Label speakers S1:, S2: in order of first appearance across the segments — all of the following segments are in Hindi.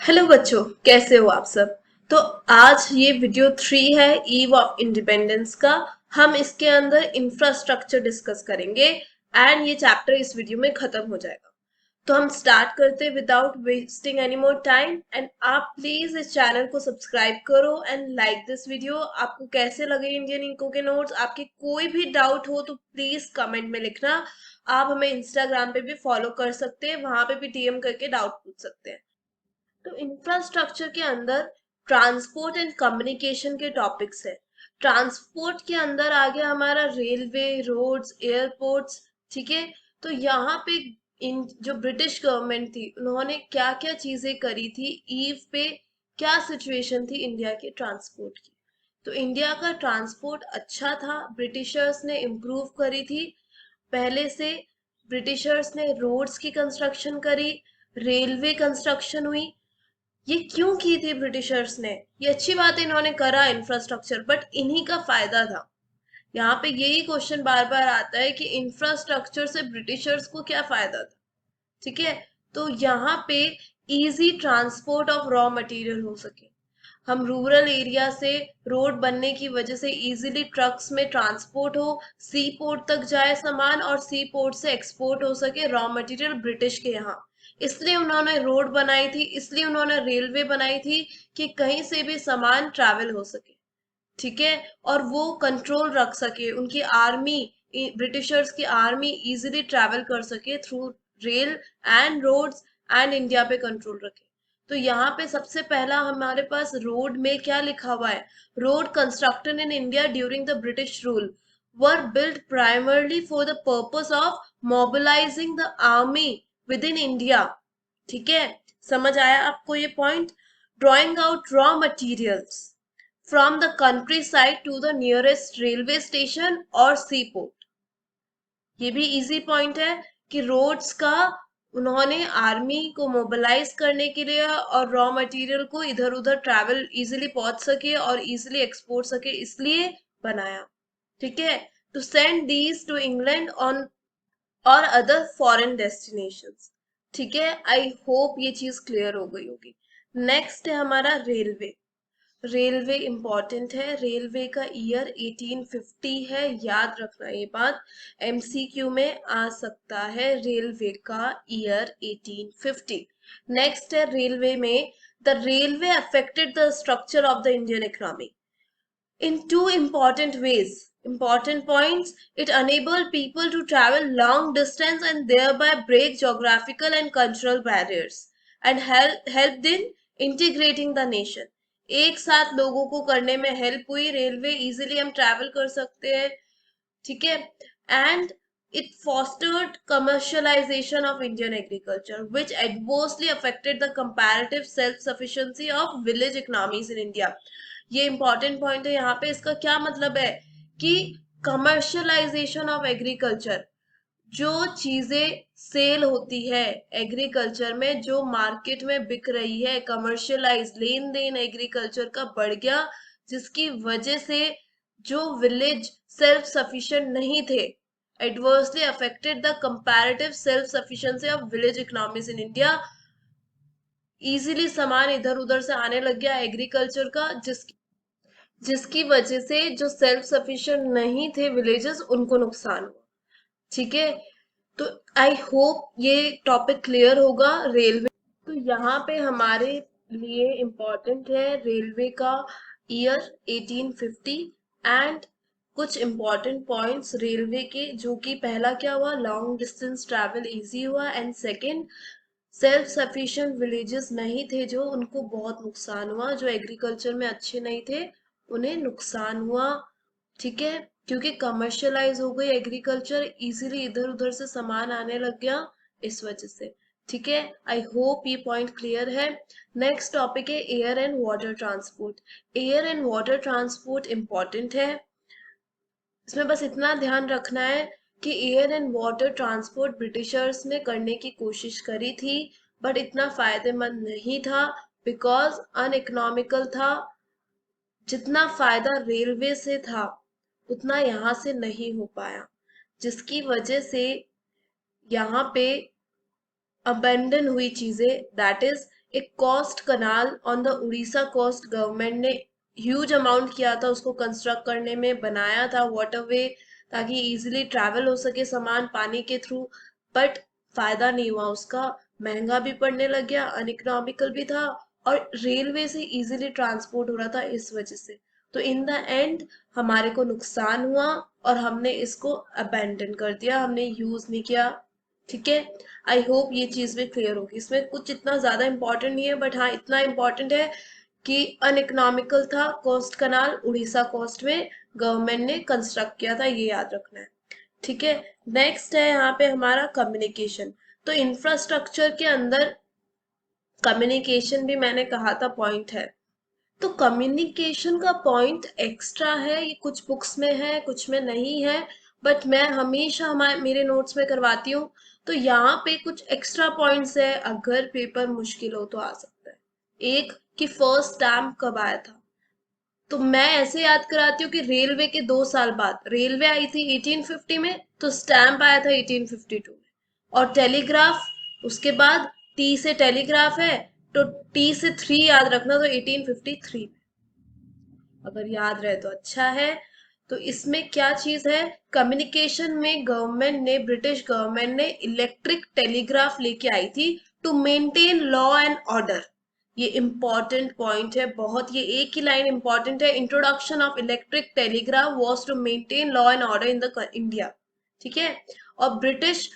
S1: हेलो बच्चों, कैसे हो आप सब। तो आज ये वीडियो 3 है ईव ऑफ इंडिपेंडेंस का। हम इसके अंदर इंफ्रास्ट्रक्चर डिस्कस करेंगे एंड ये चैप्टर इस वीडियो में खत्म हो जाएगा। तो हम स्टार्ट करते हैं without wasting any more time. And आप प्लीज इस चैनल को सब्सक्राइब करो एंड लाइक दिस वीडियो। आपको कैसे लगे इंडियन इनको के नोट्स, आपके कोई भी डाउट हो तो प्लीज कमेंट में लिखना। आप हमें इंस्टाग्राम पे भी फॉलो कर सकते हैं, वहां पे भी डीएम करके डाउट पूछ सकते हैं। तो इंफ्रास्ट्रक्चर के अंदर ट्रांसपोर्ट एंड कम्युनिकेशन के टॉपिक्स है। ट्रांसपोर्ट के अंदर आ गया हमारा रेलवे, रोड्स, एयरपोर्ट्स। ठीक है। तो यहाँ पे इन जो ब्रिटिश गवर्नमेंट थी उन्होंने क्या क्या चीजें करी थी, ईव पे क्या सिचुएशन थी इंडिया के ट्रांसपोर्ट की। तो इंडिया का ट्रांसपोर्ट अच्छा था, ब्रिटिशर्स ने इम्प्रूव करी थी पहले से। ब्रिटिशर्स ने रोड्स की कंस्ट्रक्शन करी, रेलवे कंस्ट्रक्शन हुई। ये क्यों की थी ब्रिटिशर्स ने? ये अच्छी बात है, इन्होंने करा इंफ्रास्ट्रक्चर, बट इन्हीं का फायदा था। यहाँ पे यही क्वेश्चन बार बार आता है कि इंफ्रास्ट्रक्चर से ब्रिटिशर्स को क्या फायदा था। ठीक है। तो यहाँ पे easy transport of raw material हो सके, हम रूरल एरिया से रोड बनने की वजह से इजीली ट्रक्स में ट्रांसपोर्ट हो, सी पोर्ट तक जाए सामान और सी पोर्ट से एक्सपोर्ट हो सके रॉ मटेरियल ब्रिटिश के यहाँ। इसलिए उन्होंने रोड बनाई थी, इसलिए उन्होंने रेलवे बनाई थी कि कहीं से भी सामान ट्रैवल हो सके। ठीक है। और वो कंट्रोल रख सके, उनकी आर्मी, ब्रिटिशर्स की आर्मी इजीली ट्रैवल कर सके through rail and roads and India पे कंट्रोल रखे। तो यहाँ पे सबसे पहला हमारे पास रोड में क्या लिखा हुआ है, road constructed in India during the British rule were built primarily for the purpose of mobilizing the army within India। ठीक है। समझ आया आपको ये point? Drawing out raw materials from the countryside to the nearest railway station or seaport। ये भी इजी पॉइंट है कि रोड्स का उन्होंने आर्मी को मोबिलाइज करने के लिए और रॉ मटेरियल को इधर उधर ट्रैवल इजीली पहुंच सके और इजीली एक्सपोर्ट सके, इसलिए बनाया। ठीक है। To send these to England on और अदर फॉरेन डेस्टिनेशंस। ठीक है। आई होप ये चीज क्लियर हो गई होगी। नेक्स्ट है हमारा रेलवे। रेलवे इंपॉर्टेंट है, रेलवे का ईयर 1850 है, याद रखना ये बात, एमसीक्यू में आ सकता है रेलवे का ईयर 1850। नेक्स्ट है रेलवे में, the railway affected the structure of the Indian economy in two important ways. Important points: it enabled people to travel long distance and thereby break geographical and cultural barriers and helped in integrating the nation। एक साथ लोगों को करने में हेल्प हुई, रेलवे इजीली हम ट्रैवल कर सकते हैं। ठीक है। And it fostered commercialization of Indian agriculture, which adversely affected the comparative self-sufficiency of village economies in India। ये इंपॉर्टेंट पॉइंट है यहाँ पे। इसका क्या मतलब है कि कमर्शलाइजेशन ऑफ एग्रीकल्चर, जो चीजें सेल होती है एग्रीकल्चर में, जो मार्केट में बिक रही है, कमर्शियलाइज लेन देन एग्रीकल्चर का बढ़ गया, जिसकी वजह से जो विलेज सेल्फ सफिशिएंट नहीं थे, adversely affected the comparative self sufficiency of village economies in India। Easily सामान इधर उधर से आने लग गया एग्रीकल्चर का, जिसकी वजह से जो सेल्फ सफिशिएंट नहीं थे विलेजेस, उनको नुकसान हुआ। ठीक है। तो आई होप ये टॉपिक क्लियर होगा रेलवे। तो यहाँ पे हमारे लिए इम्पोर्टेंट है रेलवे का ईयर 1850 एंड कुछ इम्पोर्टेंट पॉइंट्स रेलवे के, जो कि पहला क्या हुआ, लॉन्ग डिस्टेंस ट्रैवल इजी हुआ, and second self sufficient villages नहीं थे जो, उनको बहुत नुकसान हुआ, जो एग्रीकल्चर में अच्छे नहीं थे उन्हें नुकसान हुआ। ठीक है। क्योंकि कमर्शियलाइज हो गई एग्रीकल्चर, इजीली इधर उधर से सामान आने लग गया, इस वजह से। ठीक है। आई होप ये पॉइंट क्लियर है। नेक्स्ट टॉपिक है air and water transport. Air and water transport important है, इसमें बस इतना ध्यान रखना है कि air and water transport Britishers ने करने की कोशिश करी थी, बट इतना फायदेमंद नहीं था, बिकॉज अनइकोनॉमिकल था। जितना फायदा रेलवे से था उतना यहाँ से नहीं हो पाया, जिसकी वजह से यहाँ पे अबेंडन हुई चीजें, दैट इज एक coast canal on the Orissa coast government ने ह्यूज अमाउंट किया था उसको कंस्ट्रक्ट करने में, बनाया था वाटरवे ताकि इजीली ट्रैवल हो सके सामान पानी के थ्रू, बट फायदा नहीं हुआ उसका, महंगा भी पड़ने लग गया, अनइकोनॉमिकल भी था, और रेलवे से इजीली ट्रांसपोर्ट हो रहा था इस वजह से। तो इन द एंड हमारे को नुकसान हुआ और हमने इसको अबेंडन कर दिया, हमने यूज नहीं किया। ठीक है, आई होप ये चीज भी क्लियर होगी। इसमें कुछ इतना ज्यादा इंपॉर्टेंट नहीं है, बट हाँ इतना इंपॉर्टेंट है कि अनइकोनॉमिकल था कोस्ट कनाल, उड़ीसा कोस्ट में गवर्नमेंट ने कंस्ट्रक्ट किया था, ये याद रखना है। ठीक है, नेक्स्ट है यहाँ पे हमारा कम्युनिकेशन। तो इंफ्रास्ट्रक्चर के अंदर कम्युनिकेशन भी मैंने कहा था पॉइंट है। तो कम्युनिकेशन का पॉइंट एक्स्ट्रा है, ये कुछ बुक्स में है कुछ में नहीं है, बट मैं हमेशा हमारे मेरे नोट्स में करवाती हूँ। तो यहाँ पे कुछ एक्स्ट्रा पॉइंट्स है, अगर पेपर मुश्किल हो तो आ सकता है। एक, कि फर्स्ट स्टैम्प कब आया था, तो मैं ऐसे याद कराती हूँ कि रेलवे के 2 साल बाद रेलवे आई थी 1850 में, तो स्टैम्प आया था 1852 में। और टेलीग्राफ उसके बाद, टी से टेलीग्राफ है, तो टी से 3 याद रखना, तो 1853 में, अगर याद रहे तो अच्छा है। तो इसमें क्या चीज है, कम्युनिकेशन में गवर्नमेंट ने, ब्रिटिश गवर्नमेंट ने इलेक्ट्रिक टेलीग्राफ लेके आई थी to maintain law and order. ये इंपॉर्टेंट पॉइंट है बहुत, ये एक ही लाइन इंपॉर्टेंट है, introduction of electric telegraph was to maintain law and order in the India. ठीक है, और British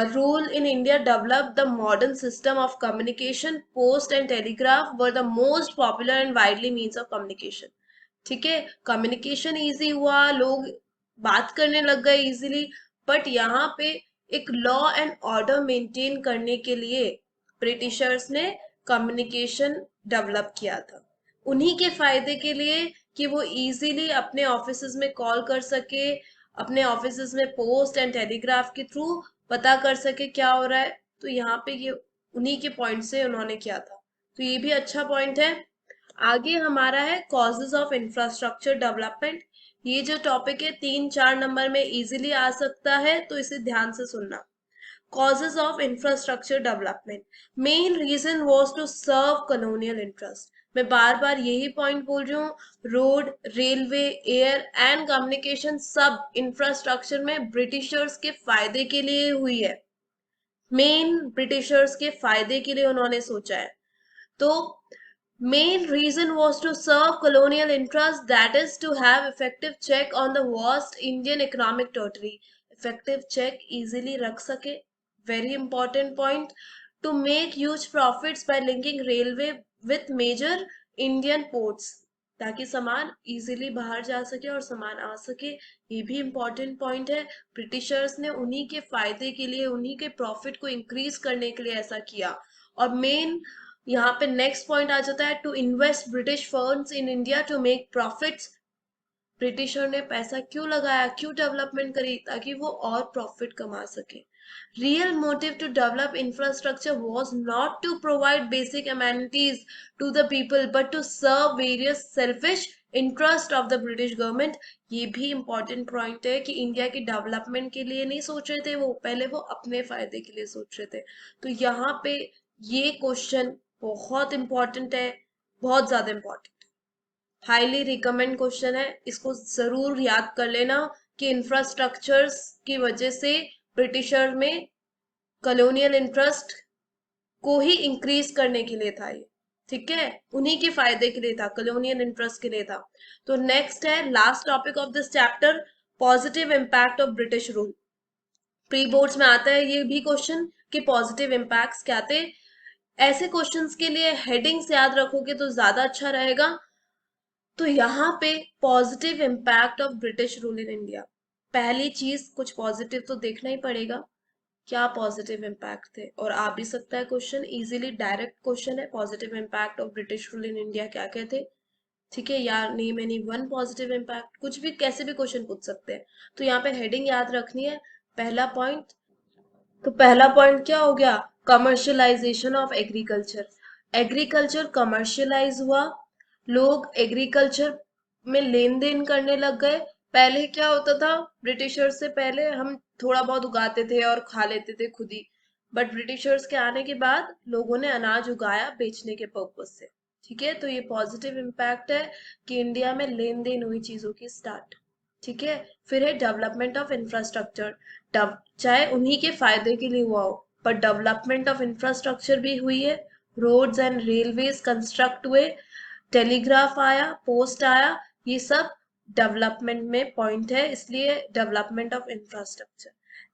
S1: rule in India developed the modern system of communication. Post and telegraph were the most popular and widely means of communication. ठीक है, कम्युनिकेशन इजी हुआ, लोग बात करने लग गए इजीली, बट यहाँ पे एक लॉ एंड ऑर्डर मेंटेन करने के लिए ब्रिटिशर्स ने कम्युनिकेशन डेवलप किया था, उन्हीं के फायदे के लिए, कि वो इजीली अपने ऑफिसेज में कॉल कर सके, अपने ऑफिसेज में पोस्ट एंड टेलीग्राफ के थ्रू पता कर सके क्या हो रहा है। तो यहाँ पे ये उन्हीं के पॉइंट से उन्होंने किया था, तो ये भी अच्छा पॉइंट है। आगे हमारा है कॉजेज ऑफ इंफ्रास्ट्रक्चर डेवलपमेंट। ये जो टॉपिक है 3-4 नंबर में इजीली आ सकता है, तो इसे ध्यान से सुनना। causes of infrastructure development, main reason was to serve colonial interest। मैं बार बार यही पॉइंट बोल रही हूँ, road, railway, air and communication सब इंफ्रास्ट्रक्चर में ब्रिटिशर्स के फायदे के लिए हुई है, मेन ब्रिटिशर्स के फायदे के लिए उन्होंने सोचा है। तो main reason was to serve colonial interests, that is to have effective check on the vast Indian economic territory। effective check easily रख सके, very important point, to make huge profits by linking railway with major Indian ports, ताकि सामान इजीली बाहर जा सके और सामान आ सके, ये भी इम्पोर्टेंट पॉइंट है। ब्रिटिशर्स ने उन्हीं के फायदे के लिए, उन्हीं के प्रॉफिट को इंक्रीज करने के लिए ऐसा किया। और मेन यहाँ पे नेक्स्ट पॉइंट आ जाता है, to invest British firms in India to make profits. Britisher ने पैसा क्यों लगाया, क्यों डेवलपमेंट करी, ताकि वो और प्रॉफिट कमा सके। Real motive to develop infrastructure was not to provide basic amenities to the people, but to serve various selfish interest of the British government. ये भी इंपॉर्टेंट पॉइंट है कि इंडिया की डेवलपमेंट के लिए नहीं सोच रहे थे वो, पहले वो अपने फायदे के लिए सोच रहे थे। तो यहाँ पे ये क्वेश्चन बहुत इंपॉर्टेंट है, बहुत ज्यादा इंपॉर्टेंट, हाईली रिकमेंड क्वेश्चन है, इसको जरूर याद कर लेना कि इंफ्रास्ट्रक्चर्स की वजह से ब्रिटिशर में कॉलोनियल इंटरेस्ट को ही इंक्रीज करने के लिए था ये। ठीक है, उन्हीं के फायदे के लिए था, कॉलोनियल इंटरेस्ट के लिए था। तो नेक्स्ट है last topic of this chapter, positive impact of British rule. Pre boards में आता है ये भी क्वेश्चन कि पॉजिटिव इम्पैक्ट्स क्या थे। ऐसे क्वेश्चंस के लिए हेडिंग्स याद रखोगे तो ज्यादा अच्छा रहेगा। तो यहाँ पे positive impact of British rule in India, पहली चीज कुछ पॉजिटिव तो देखना ही पड़ेगा, क्या पॉजिटिव इम्पैक्ट थे, और आ भी सकता है क्वेश्चन इजीली, डायरेक्ट क्वेश्चन है, positive impact of British rule in India क्या क्या थे। ठीक है, या name any one positive impact, कुछ भी कैसे भी क्वेश्चन पूछ सकते हैं। तो यहाँ पे हेडिंग याद रखनी है, पहला पॉइंट। तो पहला पॉइंट क्या हो गया, commercialisation of agriculture. Agriculture commercialise हुआ, लोग एग्रीकल्चर में लेन देन करने लग गए। पहले क्या होता था, ब्रिटिशर्स से पहले हम थोड़ा बहुत उगाते थे और खा लेते थे खुद ही, बट ब्रिटिशर्स के आने के बाद लोगों ने अनाज उगाया बेचने के पर्पज से। ठीक है, तो ये पॉजिटिव इम्पैक्ट है कि इंडिया में लेन देन हुई चीजों की स्टार्ट। ठीक है, फिर है डेवलपमेंट ऑफ इंफ्रास्ट्रक्चर। चाहे उन्हीं के फायदे के लिए हुआ हो, पर डेवलपमेंट ऑफ इंफ्रास्ट्रक्चर भी हुई है। रोड्स एंड रेलवेज कंस्ट्रक्ट हुए, टेलीग्राफ आया, पोस्ट आया, ये सब डेवलपमेंट में पॉइंट है, इसलिए डेवलपमेंट ऑफ इंफ्रास्ट्रक्चर।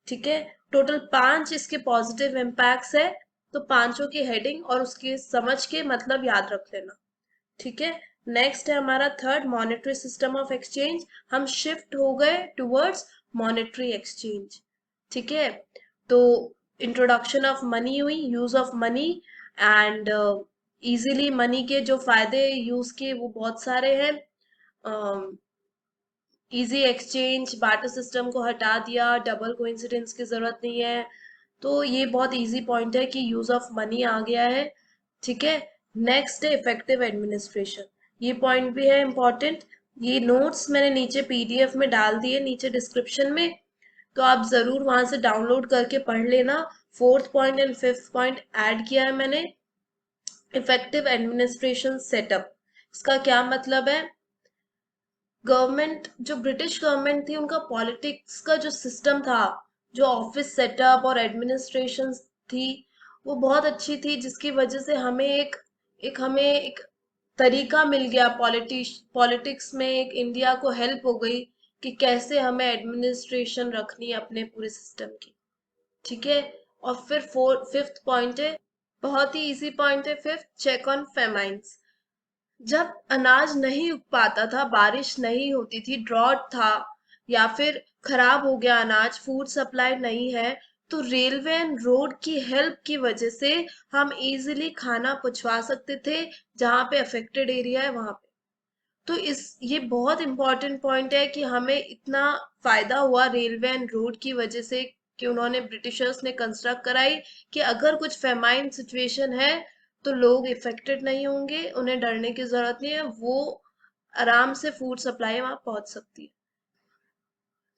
S1: ठीक है, टोटल 5 इसके पॉजिटिव इम्पैक्ट्स है, तो पांचों की हेडिंग और उसके समझ के मतलब याद रख लेना। ठीक है, नेक्स्ट है हमारा third, monetary system of exchange. हम शिफ्ट हो गए टुवर्ड्स मॉनेटरी एक्सचेंज। ठीक है, तो इंट्रोडक्शन ऑफ मनी हुई, use of money and easily money के जो फायदे यूज के वो बहुत सारे हैं। इजी एक्सचेंज, बार्टर सिस्टम को हटा दिया, डबल कोइंसिडेंस की जरूरत नहीं है, तो ये बहुत इजी पॉइंट है कि यूज ऑफ मनी आ गया है। ठीक है, नेक्स्ट है इफेक्टिव एडमिनिस्ट्रेशन। ये पॉइंट भी है इंपॉर्टेंट। ये नोट्स मैंने नीचे पीडीएफ में डाल दिए, नीचे डिस्क्रिप्शन में, तो आप जरूर वहां से डाउनलोड करके पढ़ लेना। Fourth point and fifth point add किया है मैंने। इफेक्टिव एडमिनिस्ट्रेशन सेटअप, इसका क्या मतलब है? गवर्नमेंट, जो ब्रिटिश गवर्नमेंट थी, उनका पॉलिटिक्स का जो सिस्टम था, जो ऑफिस सेटअप और एडमिनिस्ट्रेशन थी, वो बहुत अच्छी थी, जिसकी वजह से हमें एक तरीका मिल गया पॉलिटिक्स में, एक इंडिया को हेल्प हो गई कि कैसे हमें एडमिनिस्ट्रेशन रखनी है अपने पूरे सिस्टम की। ठीक है, और फिर फिफ्थ पॉइंट है, बहुत ही इजी पॉइंट है फिफ्थ, चेक ऑन फेमाइंस। जब अनाज नहीं उग पाता था, बारिश नहीं होती थी, ड्रॉट था, या फिर खराब हो गया अनाज, फूड सप्लाई नहीं है, तो रेलवे एंड रोड की हेल्प की वजह से हम इजीली खाना पहुंचवा सकते थे जहां पे अफेक्टेड एरिया है वहां पे। तो इस ये बहुत इंपॉर्टेंट पॉइंट है कि हमें इतना फायदा हुआ रेलवे एंड रोड की वजह से, कि उन्होंने ब्रिटिशर्स ने कंस्ट्रक्ट कराई कि अगर कुछ फेमाइन सिचुएशन है तो लोग इफेक्टेड नहीं होंगे, उन्हें डरने की जरूरत नहीं है, वो आराम से फूड सप्लाई वहां पहुंच सकती है।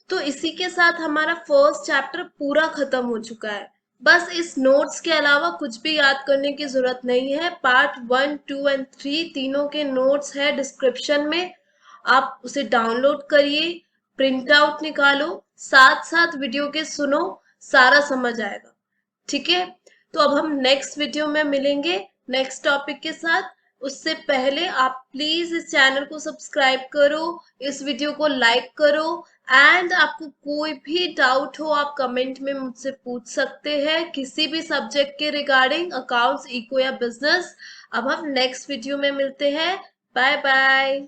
S1: तो इसी के साथ हमारा फर्स्ट चैप्टर पूरा खत्म हो चुका है। बस इस नोट्स के अलावा कुछ भी याद करने की जरूरत नहीं है। पार्ट 1, 2 एंड 3 तीनों के नोट्स है डिस्क्रिप्शन में, आप उसे डाउनलोड करिए, प्रिंट आउट निकालो, साथ साथ वीडियो के सुनो, सारा समझ आएगा। ठीक है, तो अब हम नेक्स्ट वीडियो में मिलेंगे नेक्स्ट टॉपिक के साथ। उससे पहले आप प्लीज इस चैनल को सब्सक्राइब करो, इस वीडियो को लाइक करो, एंड आपको कोई भी डाउट हो आप कमेंट में मुझसे पूछ सकते हैं, किसी भी सब्जेक्ट के रिगार्डिंग, अकाउंट्स, इको या बिजनेस। अब हम नेक्स्ट वीडियो में मिलते हैं। Bye bye.